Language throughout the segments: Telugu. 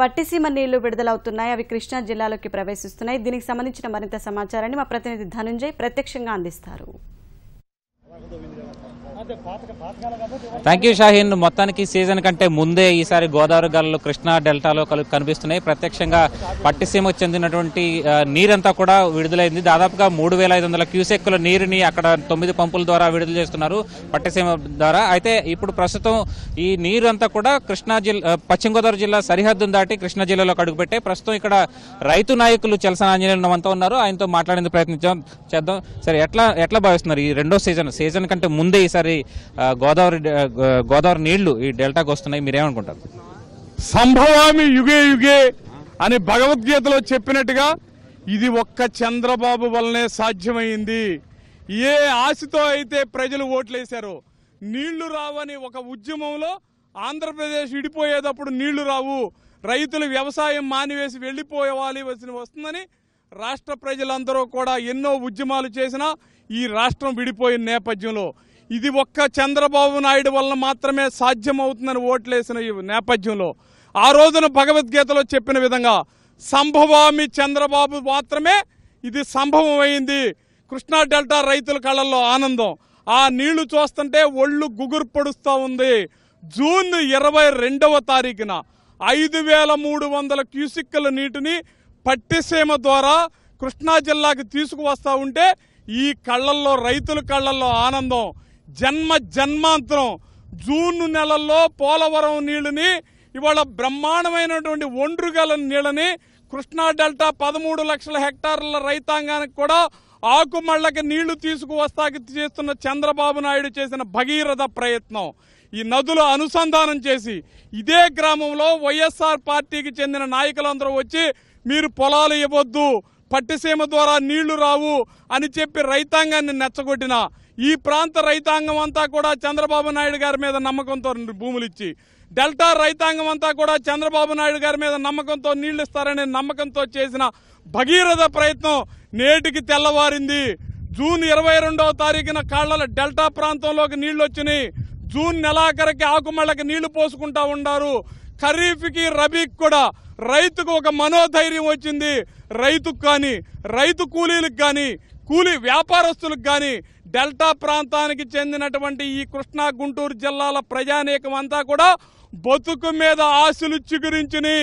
పట్టిసీమ నీళ్లు విడుదలవుతున్నాయి. అవి కృష్ణా జిల్లాలోకి ప్రవేశిస్తున్నాయి. దీనికి సంబంధించిన మరింత సమాచారాన్ని మా ప్రతినిధి ధనుంజయ్ ప్రత్యక్షంగా అందిస్తారు. Thank you Shaheen. మొత్తానికి సీజన్ కంటే ముందే ఈసారి గోదావరి గల్లు కృష్ణా డెల్టాలో కనిపిస్తున్నాయి. ప్రత్యక్షంగా పట్టిసీమకు చెందినటువంటి నీరంతా కూడా విడుదలైంది. దాదాపుగా 3500 క్యూసెక్కుల నీరుని అక్కడ 9 పంపుల ద్వారా విడుదల చేస్తున్నారు పట్టిసీమ ద్వారా. అయితే ఇప్పుడు ప్రస్తుతం ఈ నీరు అంతా కూడా కృష్ణా జిల్లా పశ్చిమ గోదావరి జిల్లా సరిహద్దును దాటి కృష్ణా జిల్లాలో అడుగుపెట్టే ప్రస్తుతం ఇక్కడ రైతు నాయకులు చలసాని ఆంజనేయులు అంతా ఉన్నారు. ఆయనతో మాట్లాడేందుకు చేద్దాం. సరే, ఎట్లా భావిస్తున్నారు ఈ రెండో సీజన్ కంటే ముందే ఈసారి గోదావరి నీళ్లు ఈ డెల్టాకు వస్తున్నాయి? మీరేమనుకుంటారు? సంభవామి యుగే యుగే అని భగవద్గీతలో చెప్పినట్టుగా ఇది ఒక్క చంద్రబాబు వల్లనే సాధ్యమైంది. ఏ ఆశతో అయితే ప్రజలు ఓట్లేశారో, నీళ్లు రావని ఒక ఉద్యమంలో ఆంధ్రప్రదేశ్ విడిపోయేటప్పుడు నీళ్లు రావు, రైతులు వ్యవసాయం మానివేసి వెళ్లిపోవాలి వస్తుందని రాష్ట్ర ప్రజలందరూ కూడా ఎన్నో ఉద్యమాలు చేసినా ఈ రాష్ట్రం విడిపోయిన నేపథ్యంలో ఇది ఒక్క చంద్రబాబు నాయుడు వల్ల మాత్రమే సాధ్యమవుతుందని ఓట్లేసిన ఈ నేపథ్యంలో ఆ రోజున భగవద్గీతలో చెప్పిన విధంగా సంభవామి చంద్రబాబు మాత్రమే ఇది సంభవం అయింది. కృష్ణా డెల్టా రైతుల కళ్ళల్లో ఆనందం. ఆ నీళ్లు చూస్తుంటే ఒళ్ళు గుగురు పొడుస్తూ ఉంది. జూన్ 22వ తారీఖున 5300 క్యూసిక్కుల నీటిని పట్టిసీమ ద్వారా కృష్ణా జిల్లాకి తీసుకువస్తా ఉంటే ఈ కళ్ళల్లో, రైతుల కళ్ళల్లో ఆనందం. జన్మాంతరం జూన్ నెలల్లో పోలవరం నీళ్ళని, ఇవాళ బ్రహ్మాండమైనటువంటి ఒండ్రుగల నీళ్ళని కృష్ణా డెల్టా 13 లక్షల హెక్టార్ల రైతాంగానికి కూడా ఆకుమళ్లకి నీళ్లు తీసుకువస్తాకి చేస్తున్న చంద్రబాబు నాయుడు చేసిన భగీరథ ప్రయత్నం. ఈ నదులు అనుసంధానం చేసి ఇదే గ్రామంలో వైఎస్ఆర్ పార్టీకి చెందిన నాయకులందరూ వచ్చి మీరు పొలాలు ఇవ్వద్దు, పట్టిసీమ ద్వారా నీళ్లు రావు అని చెప్పి రైతాంగాన్ని నెచ్చగొట్టిన ఈ ప్రాంత రైతాంగం అంతా కూడా చంద్రబాబు నాయుడు గారి మీద నమ్మకంతో భూములు ఇచ్చి, డెల్టా రైతాంగం అంతా కూడా చంద్రబాబు నాయుడు గారి మీద నమ్మకంతో నీళ్లు ఇస్తారనే నమ్మకంతో చేసిన భగీరథ ప్రయత్నం నేటికి తెల్లవారింది. జూన్ 22వ తారీఖున కాళ్ల డెల్టా ప్రాంతంలోకి నీళ్లు వచ్చినాయి. జూన్ నెలాఖరికి ఆకుమళ్ళకి నీళ్లు పోసుకుంటా ఉన్నారు. ఖరీఫ్కి రబీకి కూడా రైతుకు ఒక మనోధైర్యం వచ్చింది. రైతుకు కానీ, రైతు కూలీలకు కానీ, కూలీ వ్యాపారస్తులకు కానీ, డెల్టా ప్రాంతానికి చెందినటువంటి ఈ కృష్ణా గుంటూరు జిల్లాల ప్రజానీకం అంతా కూడా బతుకు మీద ఆశలు చిగురించిని.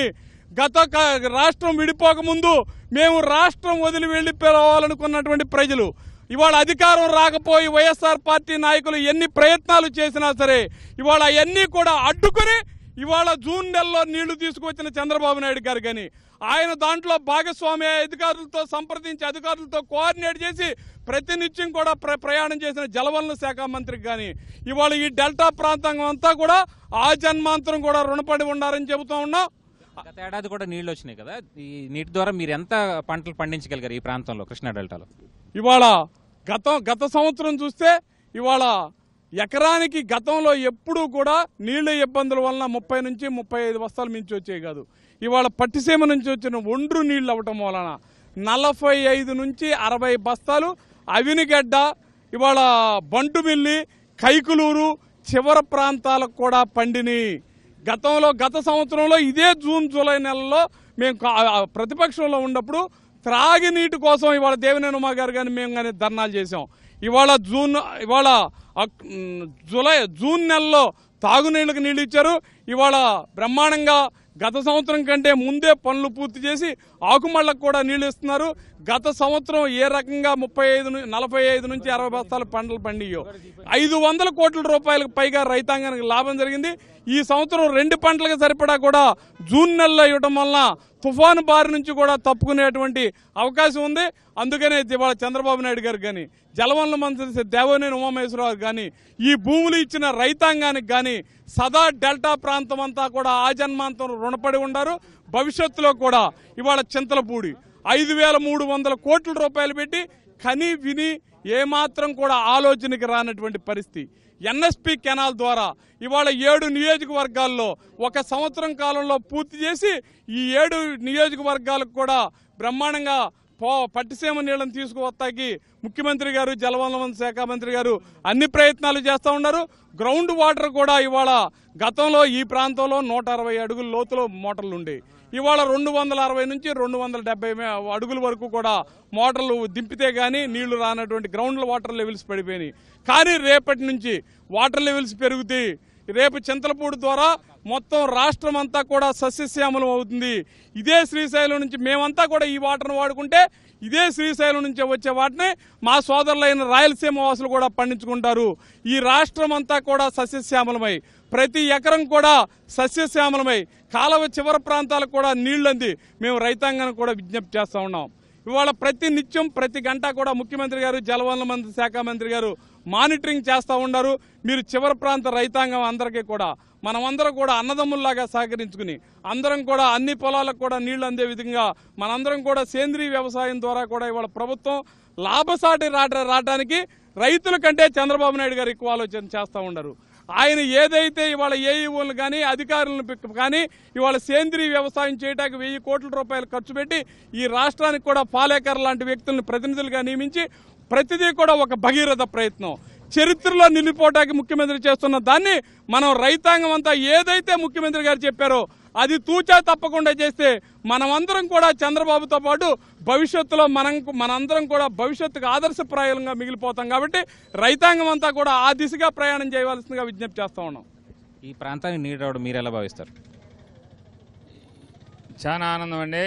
రాష్ట్రం విడిపోక ముందు మేము రాష్ట్రం వదిలి వెళ్లిపోవాలనుకున్నటువంటి ప్రజలు ఇవాళ అధికారం రాకపోయి వైఎస్ఆర్ పార్టీ నాయకులు ఎన్ని ప్రయత్నాలు చేసినా సరే ఇవాళ అవన్నీ కూడా అడ్డుకుని ఇవాళ జూన్ నెలలో నీళ్లు తీసుకువచ్చిన చంద్రబాబు నాయుడు గారు కానీ ఆయన దాంట్లో భాగస్వామి అధికారులతో సంప్రదించి అధికారులతో కోఆర్డినేట్ చేసి ప్రతినిత్యం కూడా ప్రయాణం చేసిన జలవనరుల శాఖ మంత్రికి కానీ ఇవాళ ఈ డెల్టా ప్రాంతం అంతా కూడా ఆ జన్మాంతరం కూడా రుణపడి ఉండాలని చెబుతూ ఉన్నాం. గత ఏడాది కూడా నీళ్లు వచ్చినాయి కదా, ఈ నీటి ద్వారా మీరు ఎంత పంటలు పండించగలిగారు ఈ ప్రాంతంలో కృష్ణా డెల్టాలో? ఇవాళ గత సంవత్సరం చూస్తే ఇవాళ ఎకరానికి గతంలో ఎప్పుడూ కూడా నీళ్ల ఇబ్బందుల వలన 30 నుంచి 35 బస్తాలు మించి వచ్చేవి కాదు. ఇవాళ పట్టిసీమ నుంచి వచ్చిన ఒండ్రు నీళ్లు అవ్వటం వలన 45 నుంచి 60 బస్తాలు అవినిగడ్డ, ఇవాళ బంటుమిల్లి, కైకులూరు చివరి ప్రాంతాలకు కూడా పండిని. గత సంవత్సరంలో ఇదే జూన్ జూలై నెలలో మేము ప్రతిపక్షంలో ఉన్నప్పుడు త్రాగినీటి కోసం ఇవాళ దేవినేని ఉమా గారు కానీ మేము కానీ ధర్నాలు చేసాం. ఇవాళ జూన్ నెలలో తాగునీళ్ళకి నీళ్లు ఇచ్చారు. ఇవాళ బ్రహ్మాండంగా గత సంవత్సరం కంటే ముందే పనులు పూర్తి చేసి ఆకుమళ్లకు కూడా నీళ్లు ఇస్తున్నారు. గత సంవత్సరం ఏ రకంగా 45 నుంచి 60 బస్తాల పంటలు పండియో 500 కోట్ల రూపాయలకు పైగా రైతాంగానికి లాభం జరిగింది. ఈ సంవత్సరం 2 పంటలకు సరిపడా కూడా జూన్ నెలలో ఇవ్వడం వలన తుఫాను బారి నుంచి కూడా తప్పుకునేటువంటి అవకాశం ఉంది. అందుకనే ఇవాళ చంద్రబాబు నాయుడు గారు కానీ జలవనరుల మంత్రి దేవినేని ఉమామహేశ్వరరావు కానీ ఈ భూములు ఇచ్చిన రైతాంగానికి కానీ సదా డెల్టా ప్రాంతం అంతా కూడా ఆ జన్మాంతం రుణపడి ఉన్నారు. భవిష్యత్తులో కూడా ఇవాళ చింతలపూడి 5300 కోట్ల రూపాయలు పెట్టి కని విని ఏమాత్రం కూడా ఆలోచనకి రానటువంటి పరిస్థితి. ఎన్ఎస్పి కెనాల్ ద్వారా ఇవాళ 7 నియోజకవర్గాల్లో 1 సంవత్సరం కాలంలో పూర్తి చేసి ఈ 7 నియోజకవర్గాలకు కూడా బ్రహ్మాండంగా పట్టిసీమ నీళ్లను తీసుకువస్తాకి ముఖ్యమంత్రి గారు, జలవనరుల శాఖ మంత్రి గారు అన్ని ప్రయత్నాలు చేస్తూ ఉన్నారు. గ్రౌండ్ వాటర్ కూడా ఇవాళ గతంలో ఈ ప్రాంతంలో 160 అడుగుల లోతులో మోటార్లు ఉండేవి. ఇవాళ 260 నుంచి 270 అడుగుల వరకు కూడా మోటార్లు దింపితే గానీ నీళ్లు రానటువంటి గ్రౌండ్ వాటర్ లెవెల్స్ పడిపోయినాయి. కానీ రేపటి నుంచి వాటర్ లెవెల్స్ పెరుగుతాయి. రేపు చింతలపూడి ద్వారా మొత్తం రాష్ట్రం అంతా కూడా సస్యశ్యామలం అవుతుంది. ఇదే శ్రీశైలం నుంచి మేమంతా కూడా ఈ వాటర్ను వాడుకుంటే ఇదే శ్రీశైలం నుంచి వచ్చే వాటిని మా సోదరులైన రాయలసీమ వాసులు కూడా పండించుకుంటారు. ఈ రాష్ట్రం అంతా కూడా సస్యశ్యామలమై ప్రతి ఎకరం కూడా సస్యశ్యామలమై కాలువ చివరి ప్రాంతాలకు కూడా నీళ్లంది మేము రైతాంగానికి కూడా విజ్ఞప్తి చేస్తూ ఉన్నాం. ఇవాళ ప్రతి నిత్యం ప్రతి గంట కూడా ముఖ్యమంత్రి గారు, జలవనరుల శాఖ మంత్రి గారు మానిటరింగ్ చేస్తూ ఉన్నారు. మీరు చివరి ప్రాంత రైతాంగం అందరికీ కూడా మనమందరం కూడా అన్నదమ్ముల్లాగా సహకరించుకుని అందరం కూడా అన్ని పొలాలకు కూడా నీళ్లు అందే విధంగా మనందరం కూడా సేంద్రీయ వ్యవసాయం ద్వారా కూడా ఇవాళ ప్రభుత్వం లాభసాటి రావడానికి రైతుల కంటే చంద్రబాబు నాయుడు గారు ఎక్కువ ఆలోచన చేస్తూ ఉన్నారు. ఆయన ఏదైతే ఇవాళ ఏఈఓలను కానీ అధికారులను కానీ ఇవాళ సేంద్రీయ వ్యవసాయం చేయడానికి 1000 కోట్ల రూపాయలు ఖర్చు పెట్టి ఈ రాష్ట్రానికి కూడా పాలేకర్ లాంటి వ్యక్తులను ప్రతినిధులుగా నియమించి ప్రతిదీ కూడా ఒక భగీరథ ప్రయత్నం చరిత్రలో నిలిపోవడానికి ముఖ్యమంత్రి చేస్తున్న దాన్ని మనం రైతాంగం అంతా ఏదైతే ముఖ్యమంత్రి గారు చెప్పారో అది తూచా తప్పకుండా చేస్తే మనమందరం కూడా చంద్రబాబుతో పాటు భవిష్యత్తులో మనందరం కూడా భవిష్యత్తుకు ఆదర్శప్రాయంగా మిగిలిపోతాం. కాబట్టి రైతాంగం అంతా కూడా ఆ దిశగా ప్రయాణం చేయవలసిందిగా విజ్ఞప్తి చేస్తా ఉన్నాం. ఈ ప్రాంతానికి నీరు రావడం మీరు ఎలా భావిస్తారు? చాలా ఆనందం అండి.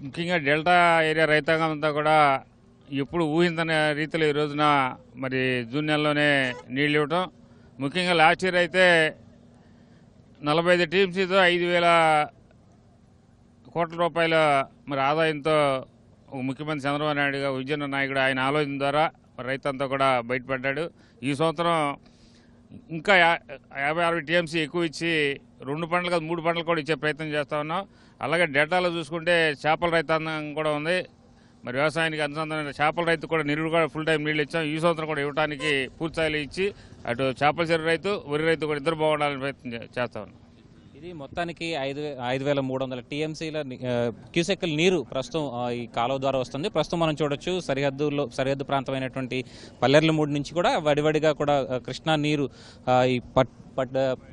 ముఖ్యంగా డెల్టా ఏరియా రైతాంగం అంతా కూడా ఎప్పుడు ఊహించని రీతిలో ఈ రోజున మరి జూన్ నెలలోనే నీళ్ళు ఇవ్వటం. ముఖ్యంగా లాస్ట్ ఇయర్ అయితే 45 టీమ్స్తో 5,000 కోట్ల రూపాయల మరి ఆదాయంతో ముఖ్యమంత్రి చంద్రబాబు నాయుడు గారు, విజయన నాయకుడు ఆయన ఆలోచన ద్వారా రైతంతా కూడా బయటపడ్డాడు. ఈ సంవత్సరం ఇంకా 50-60 టీఎంసీ ఎక్కువ ఇచ్చి 2 పంటలు కాదు 3 పంటలు కూడా ఇచ్చే ప్రయత్నం చేస్తా ఉన్నాం. అలాగే డెల్టాలో చూసుకుంటే చేపల రైతాంగం కూడా ఉంది. మరి వ్యవసాయానికి అనుసంధానమైన చేపల రైతు కూడా నిరుడు కూడా ఫుల్ టైం నీళ్ళు ఇచ్చాం. ఈ సంవత్సరం కూడా ఇవ్వడానికి పూర్తిస్థాయిలో ఇచ్చి అటు చేపల చెరువు రైతు, వరి రైతు కూడా ఇద్దరు బాగుండాలని ప్రయత్నం చేస్తా ఉన్నాం. ఇది మొత్తానికి 5,300 టీఎంసీల క్యూసెక్కుల నీరు ప్రస్తుతం ఈ కాలువ ద్వారా వస్తుంది. ప్రస్తుతం మనం చూడొచ్చు సరిహద్దు ప్రాంతమైనటువంటి పల్లెర్లమూడి నుంచి కూడా వడివడిగా కూడా కృష్ణా నీరు ఈ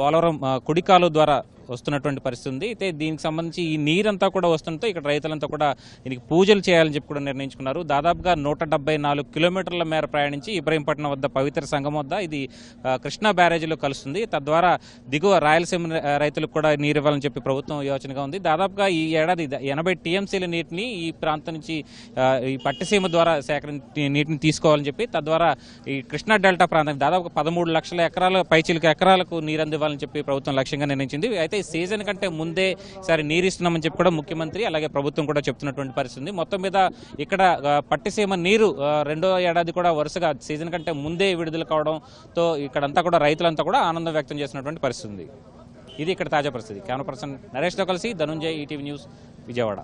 పోలవరం కుడి కాలువ ద్వారా వస్తున్నటువంటి పరిస్థితి ఉంది. అయితే దీనికి సంబంధించి ఈ నీరంతా కూడా వస్తుంటే ఇక్కడ రైతులంతా కూడా దీనికి పూజలు చేయాలని చెప్పి కూడా నిర్ణయించుకున్నారు. దాదాపుగా 174 కిలోమీటర్ల మేర ప్రయాణించి ఇబ్రహీంపట్నం వద్ద పవిత్ర సంఘం వద్ద ఇది కృష్ణా బ్యారేజీలో కలుస్తుంది. తద్వారా దిగువ రాయలసీమ రైతులకు కూడా నీరు ఇవ్వాలని చెప్పి ప్రభుత్వం యోచనగా ఉంది. దాదాపుగా ఈ ఏడాది 80 టీఎంసీల నీటిని ఈ ప్రాంతం నుంచి ఈ పట్టిసీమ ద్వారా నీటిని తీసుకోవాలని చెప్పి తద్వారా ఈ కృష్ణా డెల్టా ప్రాంతానికి దాదాపు 13 లక్షల ఎకరాల పైచిలుక ఎకరాలకు నీరు అందివ్వాలని చెప్పి ప్రభుత్వం లక్ష్యంగా నిర్ణయించింది. అయితే సీజన్ కంటే ముందే ఈసారి నీరు ఇస్తున్నామని చెప్పి కూడా ముఖ్యమంత్రి అలాగే ప్రభుత్వం కూడా చెప్తున్నటువంటి పరిస్థితి. మొత్తం మీద ఇక్కడ పట్టిసీమ నీరు 2వ ఏడాది కూడా వరుసగా సీజన్ కంటే ముందే విడుదల కావడంతో ఇక్కడంతా కూడా రైతులంతా కూడా ఆనందం వ్యక్తం చేసినటువంటి పరిస్థితి. ఇది ఇక్కడ తాజా పరిస్థితి. కెమెరా పర్సన్ నరేష్తో కలిసి ధనుంజయ్, ఈటీవీ న్యూస్, విజయవాడ.